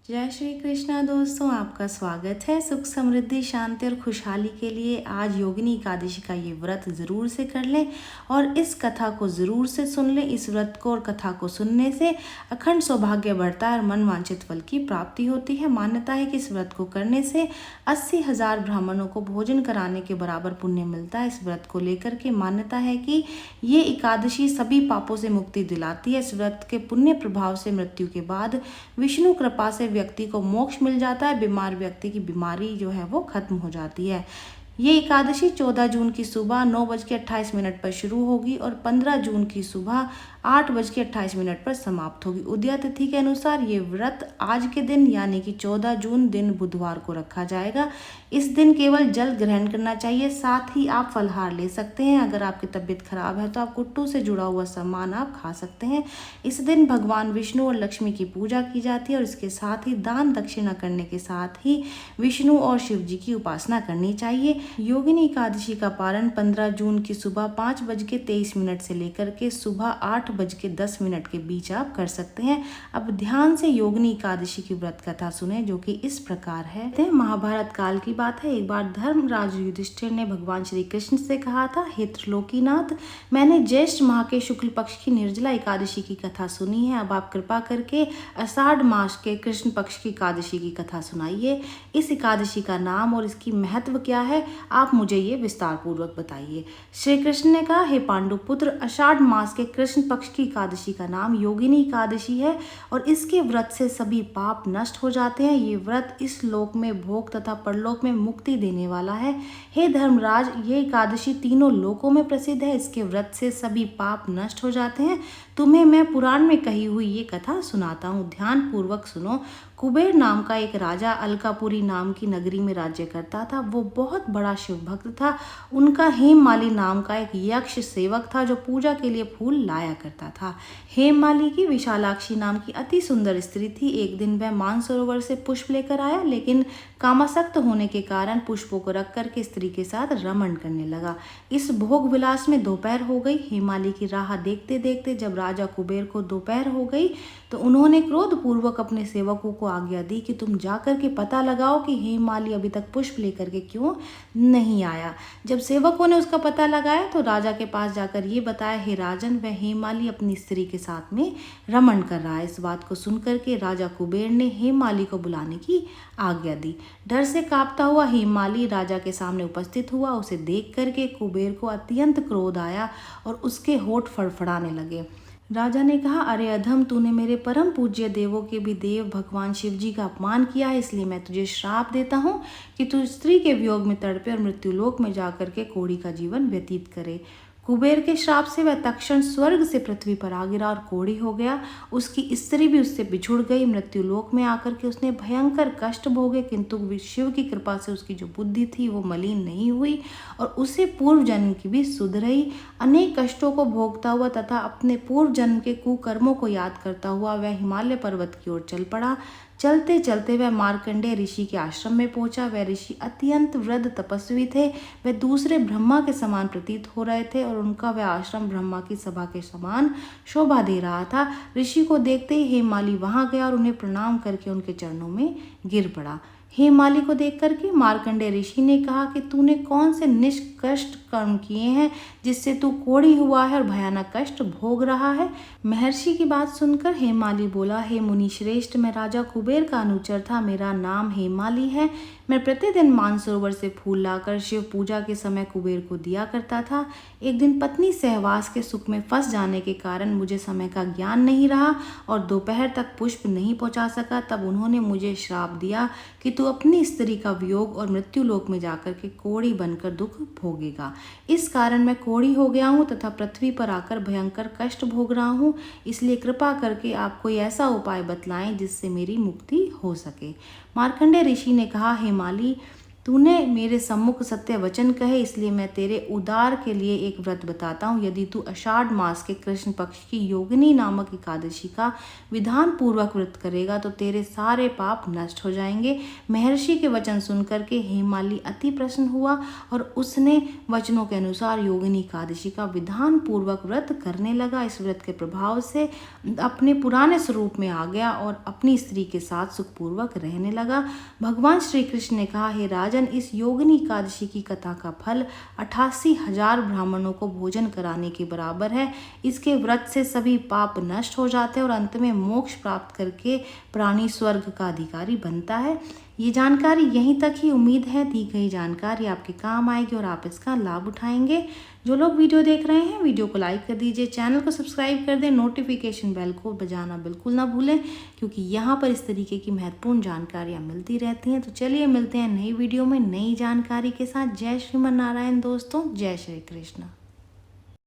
जय श्री कृष्णा दोस्तों, आपका स्वागत है। सुख समृद्धि शांति और खुशहाली के लिए आज योगिनी एकादशी का ये व्रत ज़रूर से कर लें और इस कथा को ज़रूर से सुन लें। इस व्रत को और कथा को सुनने से अखंड सौभाग्य बढ़ता है और मन वांछित फल की प्राप्ति होती है। मान्यता है कि इस व्रत को करने से 80,000 ब्राह्मणों को भोजन कराने के बराबर पुण्य मिलता है। इस व्रत को लेकर के मान्यता है कि ये एकादशी सभी पापों से मुक्ति दिलाती है। इस व्रत के पुण्य प्रभाव से मृत्यु के बाद विष्णु कृपा से व्यक्ति को मोक्ष मिल जाता है। बीमार व्यक्ति की बीमारी जो है वो खत्म हो जाती है। ये एकादशी 14 जून की सुबह 9:28 पर शुरू होगी और 15 जून की सुबह 8:28 पर समाप्त होगी। उदया तिथि के अनुसार ये व्रत आज के दिन यानी कि 14 जून दिन बुधवार को रखा जाएगा। इस दिन केवल जल ग्रहण करना चाहिए, साथ ही आप फलहार ले सकते हैं। अगर आपकी तबीयत खराब है तो आप कुट्टू से जुड़ा हुआ सामान आप खा सकते हैं। इस दिन भगवान विष्णु और लक्ष्मी की पूजा की जाती है और इसके साथ ही दान दक्षिणा करने के साथ ही विष्णु और शिव जी की उपासना करनी चाहिए। योगिनी एकादशी का पारण 15 जून की सुबह 5:23 से लेकर के सुबह 8:10 के बीच आप कर सकते हैं। अब ध्यान से योगिनी एकादशी की व्रत कथा सुने, जो कि इस प्रकार है। महाभारत काल की बात है। एक बार धर्मराज युधिष्ठिर ने भगवान श्री कृष्ण से कहा था, हे त्रिलोकीनाथ, मैंने ज्येष्ठ माह के शुक्ल पक्ष की निर्जला एकादशी की कथा सुनी है। अब आप कृपा करके आषाढ़ मास के कृष्ण पक्ष की एकादशी की कथा सुनाइए। इस एकादशी का नाम और इसकी महत्व क्या है, आप मुझे ये विस्तार पूर्वक बताइए। श्री कृष्ण ने कहा, हे पांडुपुत्र, आषाढ़ मास के कृष्ण पक्ष की एकादशी का नाम योगिनी एकादशी है और इसके व्रत से सभी पाप नष्ट हो जाते हैं। ये व्रत इस लोक में भोग तथा परलोक में मुक्ति देने वाला है। हे धर्मराज, ये एकादशी तीनों लोकों में प्रसिद्ध है। इसके व्रत से सभी पाप नष्ट हो जाते हैं। तुम्हें मैं पुराण में कही हुई ये कथा सुनाता हूँ, ध्यान पूर्वक सुनो। कुबेर नाम का एक राजा अलकापुरी नाम की नगरी में राज्य करता था। वो बहुत बड़ा शिव भक्त था। उनका हेममाली नाम का एक यक्ष सेवक था जो पूजा के लिए फूल लाया करता था। हेममाली की विशालाक्षी नाम की अति सुंदर स्त्री थी। एक दिन वह मानसरोवर से पुष्प लेकर आया, लेकिन कामासक्त होने के कारण पुष्पों को रख करके स्त्री के साथ रमण करने लगा। इस भोग विलास में दोपहर हो गई। हेममाली की राह देखते देखते जब राजा कुबेर को दोपहर हो गई तो उन्होंने क्रोध पूर्वक अपने सेवकों को आज्ञा दी कि तुम जाकर के पता लगाओ कि हेममाली अभी तक पुष्प लेकर के क्यों नहीं आया। जब सेवकों ने उसका पता लगाया तो राजा के पास जाकर ये बताया, हे राजन, वह हेममाली अपनी स्त्री के साथ में रमण कर रहा है। इस बात को सुनकर के राजा कुबेर ने हेममाली को बुलाने की आज्ञा दी। डर से कांपता हुआ हेममाली राजा के सामने उपस्थित हुआ। उसे देख करके कुबेर को अत्यंत क्रोध आया और उसके होठ फड़फड़ाने लगे। राजा ने कहा, अरे अधम, तूने मेरे परम पूज्य देवों के भी देव भगवान शिव जी का अपमान किया है, इसलिए मैं तुझे श्राप देता हूँ कि तू स्त्री के वियोग में तड़पे और मृत्युलोक में जाकर के कोढ़ी का जीवन व्यतीत करे। कुबेर के श्राप से वह तत्क्षण स्वर्ग से पृथ्वी पर आ गिरा और कोढ़ी हो गया। उसकी स्त्री भी उससे बिछुड़ गई। मृत्युलोक में आकर के उसने भयंकर कष्ट भोगे, किंतु शिव की कृपा से उसकी जो बुद्धि थी वो मलिन नहीं हुई और उसे पूर्व जन्म की भी सुध रही। अनेक कष्टों को भोगता हुआ तथा अपने पूर्व जन्म के कुकर्मों को याद करता हुआ वह हिमालय पर्वत की ओर चल पड़ा। चलते चलते वह मार्कंडेय ऋषि के आश्रम में पहुंचा। वह ऋषि अत्यंत वृद्ध तपस्वी थे। वह दूसरे ब्रह्मा के समान प्रतीत हो रहे थे और उनका वह आश्रम ब्रह्मा की सभा के समान शोभा दे रहा था। ऋषि को देखते ही हेममाली वहां गया और उन्हें प्रणाम करके उनके चरणों में गिर पड़ा। हेममाली को देख करके मार्कंडेय ऋषि ने कहा कि तूने कौन से निष्कष्ट कर्म किए हैं जिससे तू कोढ़ी हुआ है और भयानक कष्ट भोग रहा है। महर्षि की बात सुनकर हेममाली बोला, हे मुनि श्रेष्ठ, मैं राजा कुबेर का अनुचर था। मेरा नाम हेममाली है। मैं प्रतिदिन मानसरोवर से फूल लाकर शिव पूजा के समय कुबेर को दिया करता था। एक दिन पत्नी सहवास के सुख में फंस जाने के कारण मुझे समय का ज्ञान नहीं रहा और दोपहर तक पुष्प नहीं पहुंचा सका। तब उन्होंने मुझे श्राप दिया कि तू अपनी स्त्री का वियोग और मृत्युलोक में जाकर के कोढ़ी बनकर दुख भोगेगा। इस कारण मैं कोढ़ी हो गया हूँ तथा पृथ्वी पर आकर भयंकर कष्ट भोग रहा हूँ। इसलिए कृपा करके आप कोई ऐसा उपाय बतलाएं जिससे मेरी मुक्ति हो सके। मार्कंडेय ऋषि ने कहा, हेममाली, तूने मेरे सम्मुख सत्य वचन कहे, इसलिए मैं तेरे उद्धार के लिए एक व्रत बताता हूँ। यदि तू आषाढ़ मास के कृष्ण पक्ष की योगिनी नामक एकादशी का विधान पूर्वक व्रत करेगा तो तेरे सारे पाप नष्ट हो जाएंगे। महर्षि के वचन सुनकर के हेमाली अति प्रसन्न हुआ और उसने वचनों के अनुसार योगिनी एकादशी का विधान पूर्वक व्रत करने लगा। इस व्रत के प्रभाव से अपने पुराने स्वरूप में आ गया और अपनी स्त्री के साथ सुखपूर्वक रहने लगा। भगवान श्री कृष्ण ने कहा, हे राजन, इस योगिनी एकादशी की कथा का फल 88,000 ब्राह्मणों को भोजन कराने के बराबर है। इसके व्रत से सभी पाप नष्ट हो जाते हैं और अंत में मोक्ष प्राप्त करके प्राणी स्वर्ग का अधिकारी बनता है। ये जानकारी यहीं तक ही। उम्मीद है दी गई जानकारी आपके काम आएगी और आप इसका लाभ उठाएंगे। जो लोग वीडियो देख रहे हैं, वीडियो को लाइक कर दीजिए, चैनल को सब्सक्राइब कर दें, नोटिफिकेशन बेल को बजाना बिल्कुल ना भूलें, क्योंकि यहाँ पर इस तरीके की महत्वपूर्ण जानकारियाँ मिलती रहती हैं। तो चलिए मिलते हैं नई वीडियो में नई जानकारी के साथ। जय श्रीमन नारायण दोस्तों, जय श्री कृष्ण।